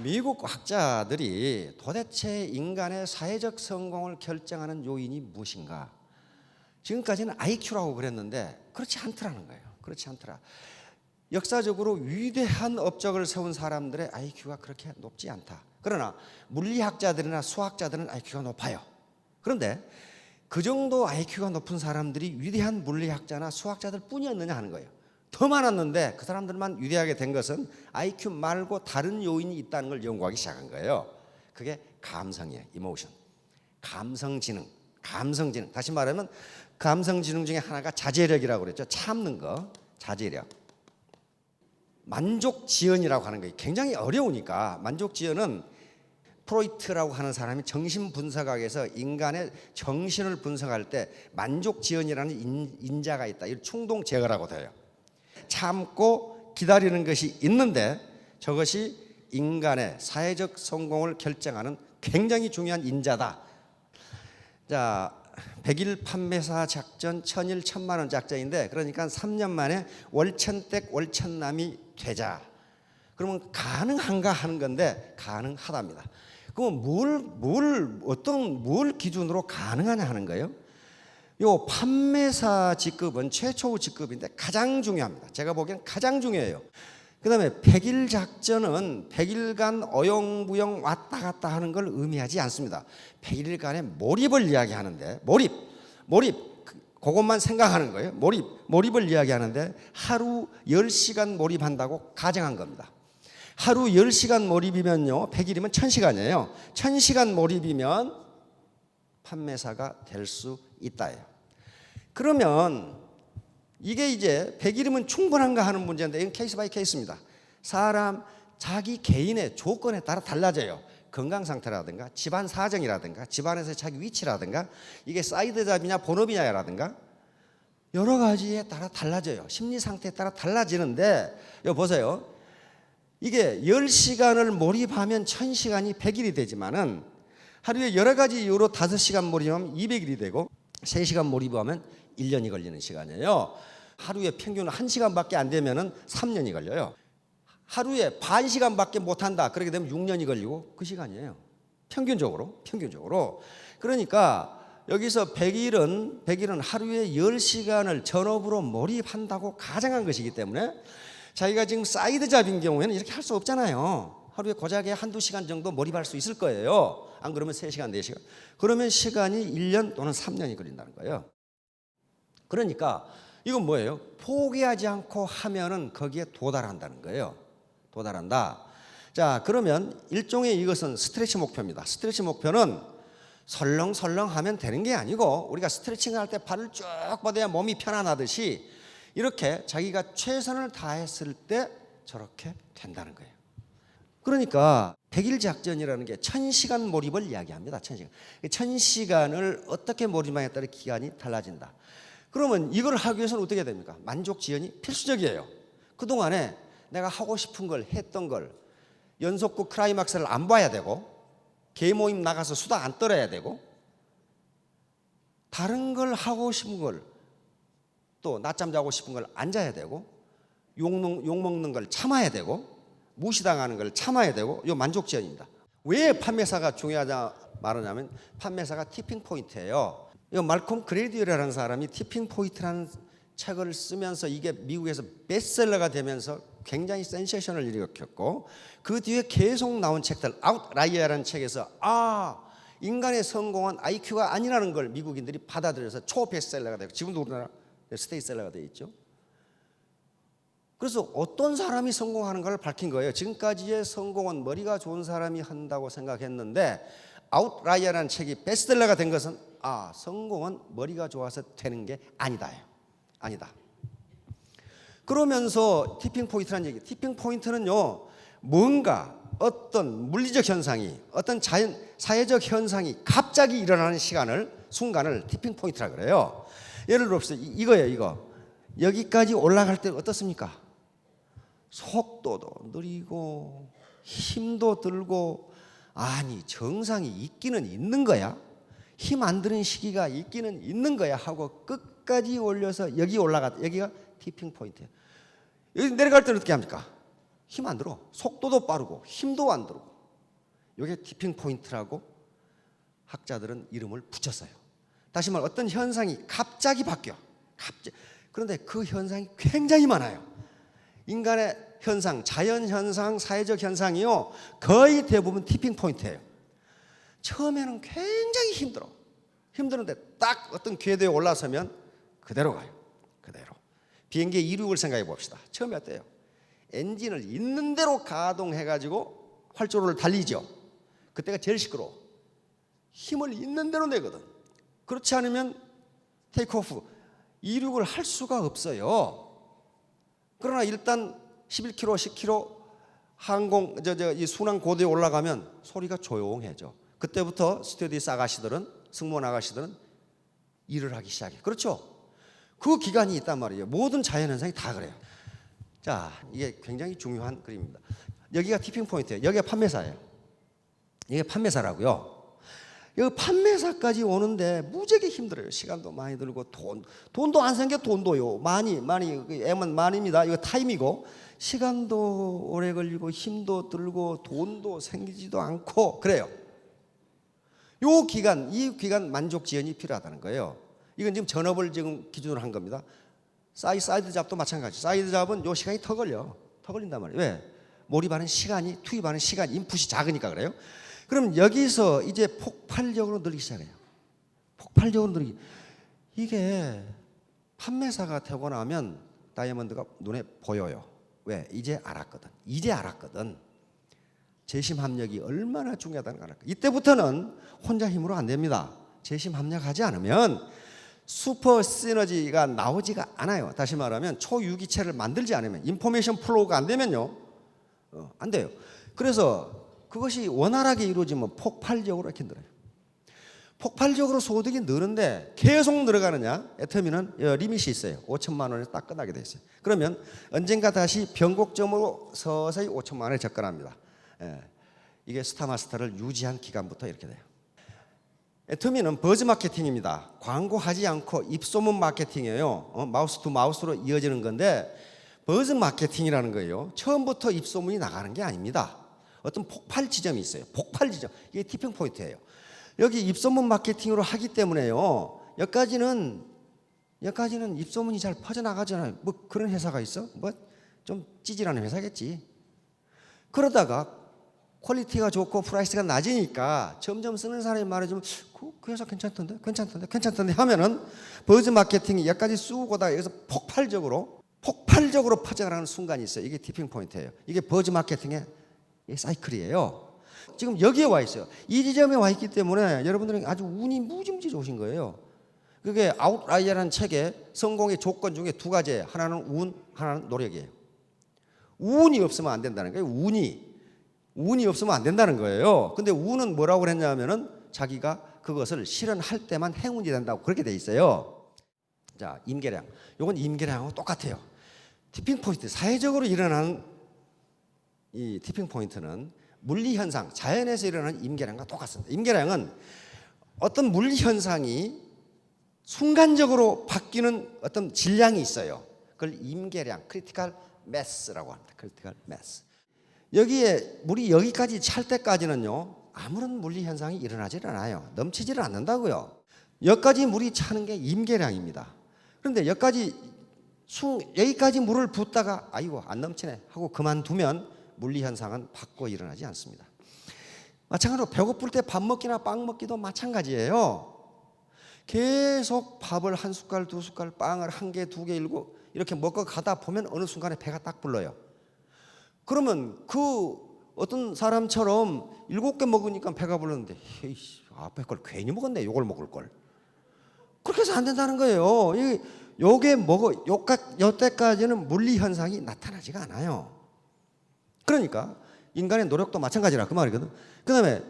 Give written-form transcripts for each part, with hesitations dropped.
미국 학자들이 도대체 인간의 사회적 성공을 결정하는 요인이 무엇인가? 지금까지는 IQ라고 그랬는데 그렇지 않더라는 거예요. 그렇지 않더라. 역사적으로 위대한 업적을 세운 사람들의 IQ가 그렇게 높지 않다. 그러나 물리학자들이나 수학자들은 IQ가 높아요. 그런데 그 정도 IQ가 높은 사람들이 위대한 물리학자나 수학자들 뿐이었느냐 하는 거예요. 더 많았는데 그 사람들만 위대하게 된 것은 IQ 말고 다른 요인이 있다는 걸 연구하기 시작한 거예요. 그게 감성이에요. 이모션. 감성지능. 다시 말하면 감성지능 중에 하나가 자제력이라고 그랬죠. 참는 거. 자제력. 만족지연이라고 하는 거예요. 굉장히 어려우니까. 만족지연은 프로이트라고 하는 사람이 정신분석학에서 인간의 정신을 분석할 때 만족지연이라는 인자가 있다. 이 충동 제거라고 돼요. 참고 기다리는 것이 있는데 저것이 인간의 사회적 성공을 결정하는 굉장히 중요한 인자다. 자, 100일 판매사 작전, 1000일 1000만 원 작전인데 그러니까 3년 만에 월천댁 월천남이 되자. 그러면 가능한가 하는 건데 가능하답니다. 그럼 뭘 기준으로 가능하냐 하는 거예요. 요 판매사 직급은 최초 직급인데 가장 중요합니다. 제가 보기엔 가장 중요해요. 그 다음에 100일 작전은 100일간 어영부영 왔다 갔다 하는 걸 의미하지 않습니다. 100일간의 몰입을 이야기하는데 몰입 그것만 생각하는 거예요. 몰입을 이야기하는데 하루 10시간 몰입한다고 가정한 겁니다. 하루 10시간 몰입이면요 100일이면 1000시간이에요. 1000시간 몰입이면 판매사가 될 수 있다예요. 그러면 이게 이제 100일이면 충분한가 하는 문제인데 이건 케이스 바이 케이스입니다. 사람 자기 개인의 조건에 따라 달라져요. 건강 상태라든가 집안 사정이라든가 집안에서 자기 위치라든가 이게 사이드 잡이냐 본업이냐라든가 여러 가지에 따라 달라져요. 심리 상태에 따라 달라지는데 여기 보세요. 이게 10시간을 몰입하면 1000시간이 100일이 되지만은 하루에 여러 가지 이유로 5시간 몰입하면 200일이 되고 3시간 몰입하면 1년이 걸리는 시간이에요. 하루에 평균 1시간밖에 안 되면은 3년이 걸려요. 하루에 반 시간밖에 못 한다. 그렇게 되면 6년이 걸리고 그 시간이에요. 평균적으로. 그러니까 여기서 100일은 하루에 10시간을 전업으로 몰입한다고 가정한 것이기 때문에 자기가 지금 사이드 잡인 경우에는 이렇게 할 수 없잖아요. 하루에 고작에 한두 시간 정도 몰입할 수 있을 거예요. 안 그러면 3시간, 4시간. 그러면 시간이 1년 또는 3년이 걸린다는 거예요. 그러니까 이건 뭐예요? 포기하지 않고 하면은 거기에 도달한다는 거예요. 도달한다. 자, 그러면 일종의 이것은 스트레치 목표입니다. 스트레치 목표는 설렁설렁 하면 되는 게 아니고 우리가 스트레칭 할 때 발을 쭉 뻗어야 몸이 편안하듯이 이렇게 자기가 최선을 다했을 때 저렇게 된다는 거예요. 그러니까 100일 작전이라는 게 1000시간 몰입을 이야기합니다. 1000시간. 1000시간을 어떻게 몰입하냐에 따라 기간이 달라진다. 그러면 이걸 하기 위해서는 어떻게 됩니까? 만족지연이 필수적이에요. 그동안에 내가 하고 싶은 걸 했던 걸 연속극 클라이막스를 안 봐야 되고 개모임 나가서 수다 안 떨어야 되고 다른 걸 하고 싶은 걸 또 낮잠 자고 싶은 걸 안 자야 되고 욕먹는 걸 참아야 되고 무시당하는 걸 참아야 되고 이 만족지연입니다. 왜 판매사가 중요하냐 말하냐면 판매사가 티핑 포인트예요. 이 말콤 그레디어라는 사람이 티핑 포인트라는 책을 쓰면서 이게 미국에서 베스트셀러가 되면서 굉장히 센세이션을 일으켰고 그 뒤에 계속 나온 책들 아웃라이어라는 책에서 인간의 성공은 IQ가 아니라는 걸 미국인들이 받아들여서 초베스트셀러가 되고 지금도 우리나라 스테이셀러가 되어 있죠. 그래서 어떤 사람이 성공하는 걸 밝힌 거예요. 지금까지의 성공은 머리가 좋은 사람이 한다고 생각했는데 아웃라이어라는 책이 베스트셀러가 된 것은 성공은 머리가 좋아서 되는 게 아니다. 그러면서 티핑 포인트라는 얘기. 티핑 포인트는요. 뭔가 어떤 물리적 현상이 어떤 사회적 현상이 갑자기 일어나는 순간을 티핑 포인트라 그래요. 예를 들어서 이거예요. 이거. 여기까지 올라갈 때 어떻습니까? 속도도 느리고 힘도 들고 정상이 있기는 있는 거야. 힘 안 드는 시기가 있기는 있는 거야 하고 끝까지 올려서 여기가 티핑 포인트예요. 여기 내려갈 때는 어떻게 합니까? 힘 안 들어. 속도도 빠르고 힘도 안 들고. 이게 티핑 포인트라고 학자들은 이름을 붙였어요. 다시 말해 어떤 현상이 갑자기 바뀌어. 그런데 그 현상이 굉장히 많아요. 인간의 현상, 자연 현상, 사회적 현상이요, 거의 대부분 티핑 포인트예요. 처음에는 굉장히 힘드는데 딱 어떤 궤도에 올라서면 그대로 가요. 그대로. 비행기의 이륙을 생각해 봅시다. 처음에 어때요? 엔진을 있는 대로 가동해가지고 활주로를 달리죠. 그때가 제일 시끄러워. 힘을 있는 대로 내거든. 그렇지 않으면 테이크오프, 이륙을 할 수가 없어요. 그러나 일단 11km, 10km 항공, 이 순항 고도에 올라가면 소리가 조용해져. 그때부터 스튜어디스 아가씨들은, 승무원 아가씨들은 일을 하기 시작해. 그렇죠? 그 기간이 있단 말이에요. 모든 자연현상이 다 그래요. 자, 이게 굉장히 중요한 그림입니다. 여기가 티핑 포인트예요. 여기가 판매사예요. 이게 판매사라고요. 여기 판매사까지 오는데 무지하게 힘들어요. 시간도 많이 들고 돈도 안 생겨. 돈도요. 많이 M은 많이입니다. 이거 타임이고 시간도 오래 걸리고 힘도 들고 돈도 생기지도 않고 그래요. 이 기간 만족 지연이 필요하다는 거예요. 이건 지금 전업을 지금 기준으로 한 겁니다. 사이드 잡도 마찬가지. 사이드 잡은 요 시간이 더 걸린단 말이에요. 왜? 몰입하는 시간이, 투입하는 시간, 인풋이 작으니까 그래요. 그럼 여기서 이제 폭발적으로 늘기 시작해요. 폭발적으로 늘기. 이게 판매사가 되고 나면 다이아몬드가 눈에 보여요. 왜? 이제 알았거든. 재심 합력이 얼마나 중요하다는 걸 알았거든. 이때부터는 혼자 힘으로 안 됩니다. 재심 합력하지 않으면 슈퍼 시너지가 나오지가 않아요. 다시 말하면 초유기체를 만들지 않으면, 인포메이션 플로우가 안 되면요, 안 돼요. 그래서 그것이 원활하게 이루어지면 폭발적으로 이렇게 늘어요. 폭발적으로 소득이 느는데 계속 늘어가느냐? 애터미는 리밋이 있어요. 5천만 원에 딱 끝나게 돼 있어요. 그러면 언젠가 다시 변곡점으로 서서히 5천만 원에 접근합니다. 이게 스타마스터를 유지한 기간부터 이렇게 돼요. 애터미는 버즈 마케팅입니다. 광고하지 않고 입소문 마케팅이에요. 마우스 투 마우스로 이어지는 건데 버즈 마케팅이라는 거예요. 처음부터 입소문이 나가는 게 아닙니다. 어떤 폭발 지점이 있어요. 폭발 지점. 이게 티핑 포인트예요. 여기 입소문 마케팅으로 하기 때문에요. 여기까지는 입소문이 잘 퍼져나가잖아요. 뭐 그런 회사가 있어? 뭐 좀 찌질하는 회사겠지. 그러다가 퀄리티가 좋고 프라이스가 낮으니까 점점 쓰는 사람이 말해주면 그 회사 괜찮던데 하면은 버즈 마케팅이 여기까지 쑥 오다가 여기서 폭발적으로 퍼져나가는 순간이 있어요. 이게 티핑 포인트예요. 이게 버즈 마케팅의 사이클이에요. 지금 여기에 와 있어요. 이 지점에 와 있기 때문에 여러분들은 아주 운이 무지무지 좋으신 거예요. 그게 아웃라이어라는 책에 성공의 조건 중에 두 가지예요. 하나는 운, 하나는 노력이에요. 운이 없으면 안 된다는 거예요. 운이 없으면 안 된다는 거예요. 근데 운은 뭐라고 그랬냐면은 자기가 그것을 실현할 때만 행운이 된다고 그렇게 돼 있어요. 자, 임계량. 이건 임계량하고 똑같아요. 티핑 포인트, 사회적으로 일어나는 이 티핑 포인트는 물리 현상, 자연에서 일어나는 임계량과 똑같습니다. 임계량은 어떤 물리 현상이 순간적으로 바뀌는 어떤 질량이 있어요. 그걸 임계량, 크리티컬 매스라고 합니다. 크리티컬 매스. 여기에 물이 여기까지 찰 때까지는요, 아무런 물리 현상이 일어나질 않아요. 넘치지를 않는다고요. 여기까지 물이 차는 게 임계량입니다. 그런데 여기까지 물을 붓다가 아이고 안 넘치네 하고 그만두면 물리 현상은 바꿔 일어나지 않습니다. 마찬가지로 배고플 때 밥 먹기나 빵 먹기도 마찬가지예요. 계속 밥을 한 숟갈, 두 숟갈, 빵을 한 개, 두 개, 일곱 이렇게 먹고 가다 보면 어느 순간에 배가 딱 불러요. 그러면 그 어떤 사람처럼 7개 먹으니까 배가 불렀는데 에이씨, 앞에 걸 괜히 먹었네. 이걸 먹을 걸. 그렇게 해서 안 된다는 거예요. 요때까지는 물리 현상이 나타나지가 않아요. 그러니까 인간의 노력도 마찬가지라 그 말이거든. 그다음에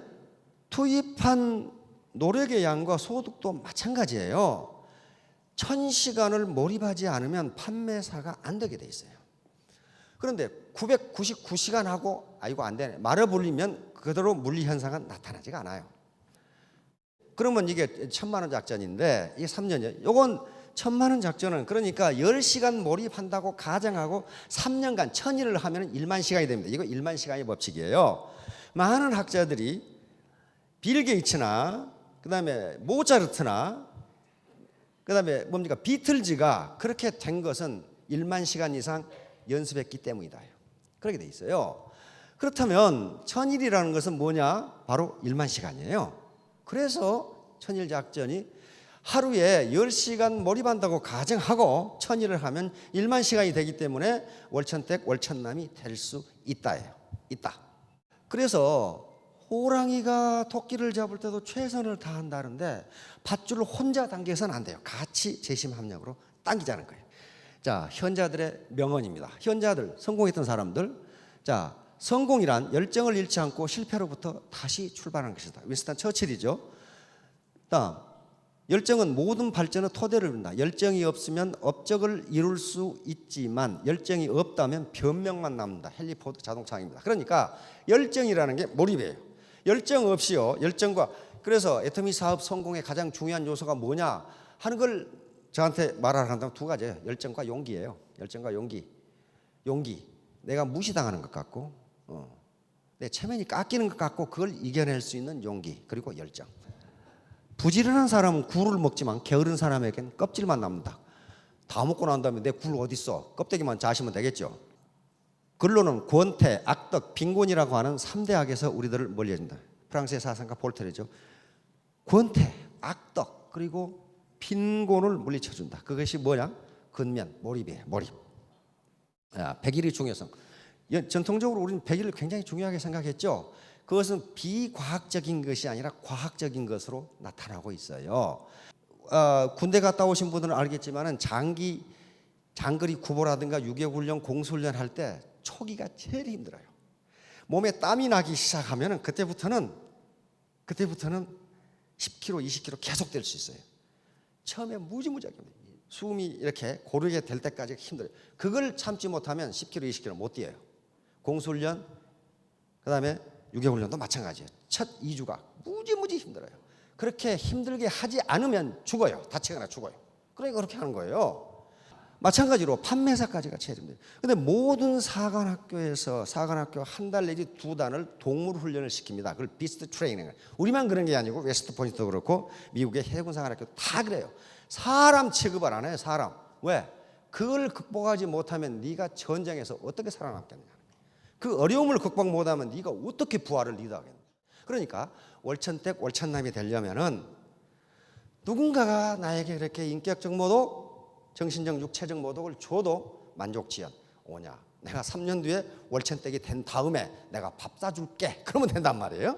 투입한 노력의 양과 소득도 마찬가지예요. 1000시간을 몰입하지 않으면 판매사가 안 되게 돼 있어요. 그런데 999시간 하고 아이고 안 되네 말을 불리면 그대로 물리 현상은 나타나지가 않아요. 그러면 이게 1000만 원 작전인데 이게 3년이에요. 요건 천만 원 작전은 그러니까 10시간 몰입한다고 가정하고 3년간 1000일을 하면 1만 시간이 됩니다. 이거 1만 시간의 법칙이에요. 많은 학자들이 빌 게이츠나 그다음에 모차르트나 그다음에 뭡니까 비틀즈가 그렇게 된 것은 1만 시간 이상 연습했기 때문이다. 그렇게 돼 있어요. 그렇다면 1000일이라는 것은 뭐냐? 바로 1만 시간이에요. 그래서 1000일 작전이 하루에 10시간 몰입한다고 가정하고 1000일을 하면 1만 시간이 되기 때문에 월천택 월천남이 될 수 있다예요. 있다. 그래서 호랑이가 토끼를 잡을 때도 최선을 다한다는데 밧줄을 혼자 당겨서는 안 돼요. 같이 재심합력으로 당기자는 거예요. 자, 현자들의 명언입니다. 현자들, 성공했던 사람들. 자, 성공이란 열정을 잃지 않고 실패로부터 다시 출발하는 것이다. 윈스턴 처칠이죠. 다음, 열정은 모든 발전의 토대를 이룬다. 열정이 없으면 업적을 이룰 수 있지만 열정이 없다면 변명만 남는다. 헨리 포드 자동차입니다. 그러니까 열정이라는 게 몰입이에요. 열정 없이요. 열정과 그래서 애터미 사업 성공의 가장 중요한 요소가 뭐냐 하는 걸 저한테 말하라 한다면 두 가지예요. 열정과 용기예요. 열정과 용기. 용기. 내가 무시당하는 것 같고 내 체면이 깎이는 것 같고 그걸 이겨낼 수 있는 용기 그리고 열정. 부지런한 사람은 굴을 먹지만 게으른 사람에겐 껍질만 남는다. 다 먹고 난 다음에 내 굴 어디 있어? 껍데기만 자시면 되겠죠. 근로는 권태, 악덕, 빈곤이라고 하는 3대 악에서 우리들을 멀리해준다. 프랑스의 사상가 볼테르죠. 권태, 악덕 그리고 빈곤을 물리쳐준다. 그것이 뭐냐? 근면, 몰입이에요. 몰입. 100일의 중요성. 전통적으로 우리는 100일을 굉장히 중요하게 생각했죠. 그것은 비과학적인 것이 아니라 과학적인 것으로 나타나고 있어요. 군대 갔다 오신 분들은 알겠지만 장거리 구보라든가 유격훈련, 공수훈련 할 때 초기가 제일 힘들어요. 몸에 땀이 나기 시작하면 그때부터는 10kg, 20kg 계속 될 수 있어요. 처음에 무지무지하게 숨이 이렇게 고르게 될 때까지 힘들어요. 그걸 참지 못하면 10kg, 20kg 못 뛰어요. 공수훈련, 그 다음에 유격훈련도 마찬가지예요. 첫 2주가 무지무지 힘들어요. 그렇게 힘들게 하지 않으면 죽어요. 다치거나 죽어요. 그러니까 그렇게 하는 거예요. 마찬가지로 판매사까지가 제일 힘들어요. 근데 모든 사관학교에서 사관학교 한 달 내지 2달을 동물 훈련을 시킵니다. 그걸 비스트 트레이닝. 우리만 그런 게 아니고 웨스트 포인트도 그렇고 미국의 해군사관학교 다 그래요. 사람 취급을 안 해요. 사람. 왜? 그걸 극복하지 못하면 네가 전쟁에서 어떻게 살아남겠냐. 그 어려움을 극복 못하면 네가 어떻게 부활을 리드하겠냐. 그러니까 월천택 월천남이 되려면은 누군가가 나에게 그렇게 인격적 모독, 정신적 육체적 모독을 줘도 만족지연 오냐. 내가 3년 뒤에 월천택이 된 다음에 내가 밥 사줄게. 그러면 된단 말이에요.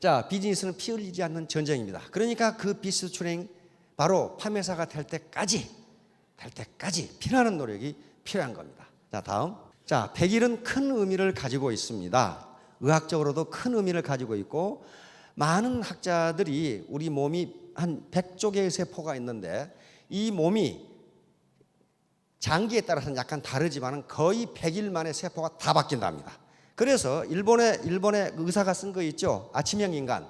자, 비즈니스는 피 흘리지 않는 전쟁입니다. 그러니까 그 비즈니스 트레이닝 바로 판매사가 될 때까지 피나는 노력이 필요한 겁니다. 자, 다음. 자, 100일은 큰 의미를 가지고 있습니다. 의학적으로도 큰 의미를 가지고 있고 많은 학자들이 우리 몸이 한 100조 개의 세포가 있는데 이 몸이 장기에 따라서는 약간 다르지만 거의 100일 만에 세포가 다 바뀐답니다. 그래서 일본의 의사가 쓴 거 있죠. 아침형 인간.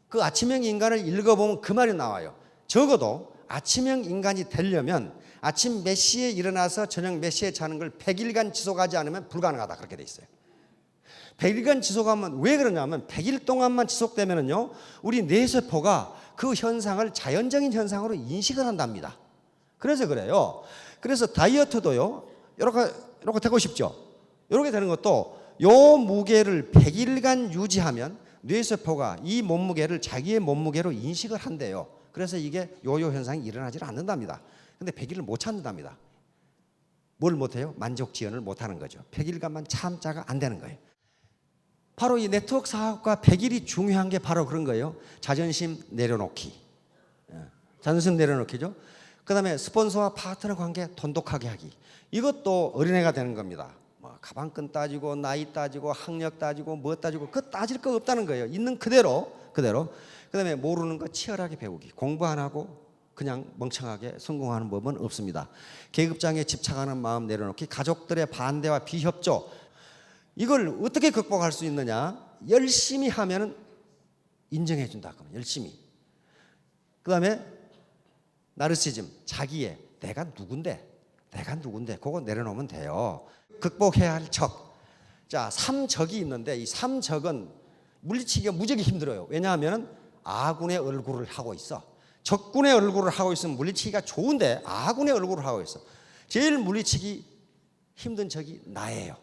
그 아침형 인간을 읽어보면 그 말이 나와요. 적어도 아침형 인간이 되려면 아침 몇 시에 일어나서 저녁 몇 시에 자는 걸 100일간 지속하지 않으면 불가능하다. 그렇게 돼 있어요. 100일간 지속하면 왜 그러냐면 100일 동안만 지속되면은요, 우리 뇌세포가 그 현상을 자연적인 현상으로 인식을 한답니다. 그래서 그래요. 그래서 다이어트도요, 이렇게 되고 싶죠. 이렇게 되는 것도 요 무게를 100일간 유지하면 뇌세포가 이 몸무게를 자기의 몸무게로 인식을 한대요. 그래서 이게 요요 현상이 일어나지 않는답니다. 근데 100일을 못 참는답니다. 뭘 못해요? 만족지연을 못하는 거죠. 100일간만 참자가 안 되는 거예요. 바로 이 네트워크 사업과 100일이 중요한 게 바로 그런 거예요. 자존심 내려놓기. 자존심 내려놓기죠. 그 다음에 스폰서와 파트너 관계 돈독하게 하기. 이것도 어린애가 되는 겁니다. 뭐 가방끈 따지고 나이 따지고 학력 따지고 뭐 따지고 그거 따질 거 없다는 거예요. 있는 그대로. 그 다음에 모르는 거 치열하게 배우기. 공부 안 하고 그냥 멍청하게 성공하는 법은 없습니다. 계급장에 집착하는 마음 내려놓기. 가족들의 반대와 비협조. 이걸 어떻게 극복할 수 있느냐? 열심히 하면 인정해 준다. 열심히. 그 다음에 나르시즘, 자기의 내가 누군데 그거 내려놓으면 돼요. 극복해야 할 적. 자, 삼적이 있는데 이 삼적은 물리치기가 무지하게 힘들어요. 왜냐하면 아군의 얼굴을 하고 있어. 적군의 얼굴을 하고 있으면 물리치기가 좋은데 아군의 얼굴을 하고 있어. 제일 물리치기 힘든 적이 나예요.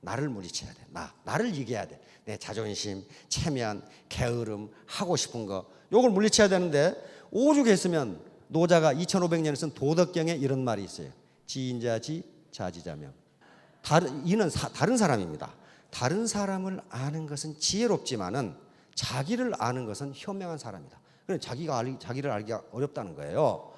나를 물리쳐야 돼. 나를 이겨야 돼. 내 자존심, 체면, 게으름, 하고 싶은 거 요걸 물리쳐야 되는데 오죽했으면 노자가 2500년에 쓴 도덕경에 이런 말이 있어요. 지인자지 자지자명. 이는 다른 사람입니다. 다른 사람을 아는 것은 지혜롭지만은 자기를 아는 것은 현명한 사람이다. 그래서 자기를 알기가 어렵다는 거예요.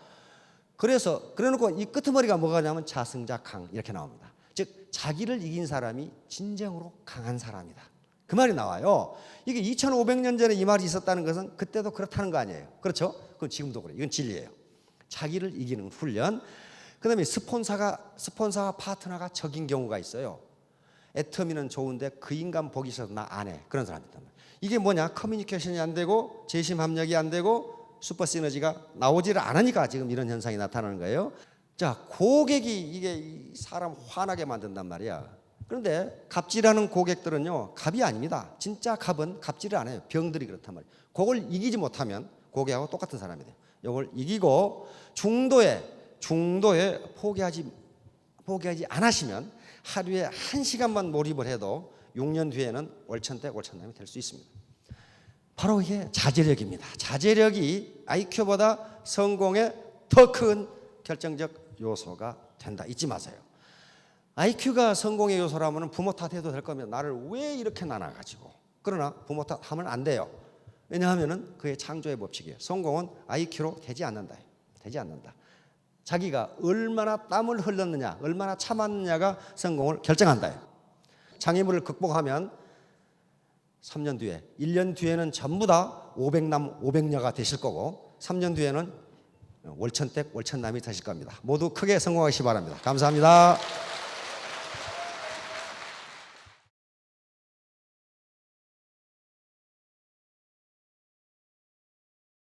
그래놓고 이 끄트머리가 뭐가냐면 자승자강 이렇게 나옵니다. 즉 자기를 이긴 사람이 진정으로 강한 사람이다. 그 말이 나와요. 이게 2500년 전에 이 말이 있었다는 것은 그때도 그렇다는 거 아니에요. 그렇죠? 그건 지금도 그래요. 이건 진리예요. 자기를 이기는 훈련. 그다음에 스폰서와 파트너가 적인 경우가 있어요. 애터미는 좋은데 그 인간 보기 싫어서 나 안 해. 그런 사람이 있단 말이에요. 이게 뭐냐? 커뮤니케이션이 안 되고 재심 합력이 안 되고 슈퍼 시너지가 나오지를 않으니까 지금 이런 현상이 나타나는 거예요. 자, 고객이 이게 사람 화나게 만든단 말이야. 그런데 갑질하는 고객들은요, 갑이 아닙니다. 진짜 갑은 갑질을 안 해요. 병들이 그렇단 말이에요. 그걸 이기지 못하면 고객하고 똑같은 사람이 돼요. 이걸 이기고 중도에 포기하지 않으시면 하루에 1시간만 몰입을 해도 6년 뒤에는 월천대 월천남이 될 수 있습니다. 바로 이게 자제력입니다. 자제력이 IQ보다 성공에 더 큰 결정적 요소가 된다. 잊지 마세요. IQ가 성공의 요소라면 부모 탓해도 될 거면 나를 왜 이렇게 나눠가지고. 그러나 부모 탓하면 안 돼요. 왜냐하면 그의 창조의 법칙이에요. 성공은 IQ로 되지 않는다. 자기가 얼마나 땀을 흘렸느냐, 얼마나 참았느냐가 성공을 결정한다. 장애물을 극복하면 3년 뒤에, 1년 뒤에는 전부 다 500남 500녀가 되실 거고 3년 뒤에는 월천댁 월천남이 되실 겁니다. 모두 크게 성공하시기 바랍니다. 감사합니다.